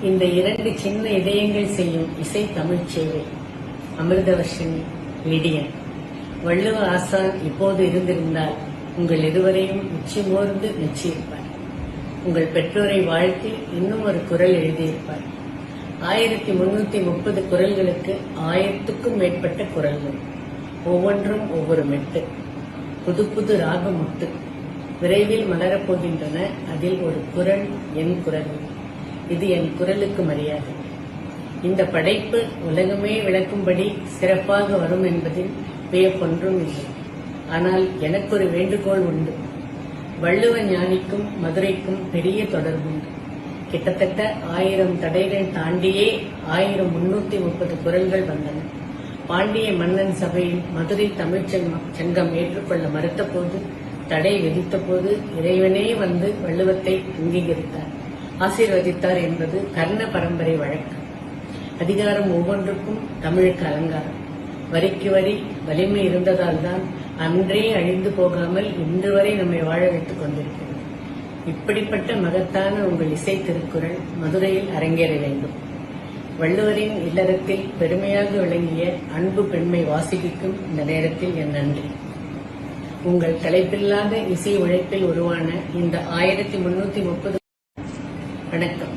இந்த இரண்டு சின்ன இதயங்கள் செய்யும் இசை தமிழ் சேவை. அமிர்தவர்ஷினி லிடியன். வள்ளுவ ஆசான் இப்போது இருந்திருந்தால் உங்கள் இருவரையும் உச்சி மோர்ந்து மெச்சியிருப்பார். உங்கள் பெற்றோரை வாழ்த்தி இன்னும் ஒரு குரல் எழுதியிருப்பார். 1330 குரல்களுக்கு 1000க்கும் மேற்பட்ட குரல்கள், ஒவ்வொன்றும் ஒவ்வொரு மெட்டு, புது புது ராகமுட்டு விரைவில் மலரப்போகின்றன. அதில் ஒரு குரல் என் குரல். இது என் குரலுக்கு மரியாதை. இந்த படைப்பு உலகமே விளக்கும்படி சிறப்பாக வரும் என்பதில் வியப்பொன்றும் இல்லை. ஆனால் எனக்கு ஒரு வேண்டுகோள் உண்டு. வள்ளுவ ஞானிக்கும் மதுரைக்கும் பெரிய தொடர்புண்டு. கிட்டத்தட்ட 1000 தடைகள் தாண்டியே 1330 குரல்கள் வந்தன. பாண்டிய மன்னன் சபையில் மதுரை தமிழ்ச் சங்கம் ஏற்றுக்கொள்ள மறுத்த போது, தடை விதித்த போது இறைவனே வந்து வள்ளுவத்தை அங்கீகரித்தார், ஆசீர்வதித்தார் என்பது கர்ண பரம்பரை வழக்கு. அதிகாரம் ஒவ்வொன்றுக்கும் தமிழுக்கு அலங்காரம். வரிக்கு வரி வலிமை இருந்ததால் தான் அன்றே அழிந்து போகாமல் இன்று வரை நம்மை வாழ வைத்துக் கொண்டிருக்கிறது. இப்படிப்பட்ட மகத்தான உங்கள் இசை திருக்குறள் மதுரையில் அரங்கேற வேண்டும். வள்ளுவரின் இல்லறத்தில் பெருமையாக விளங்கிய அன்பு பெண்மை வாசிக்கும் இந்த நேரத்தில் என் நன்றி. உங்கள் களைப்பில்லாத இசை உழைப்பில் உருவான இந்த 1330 வணக்கம்.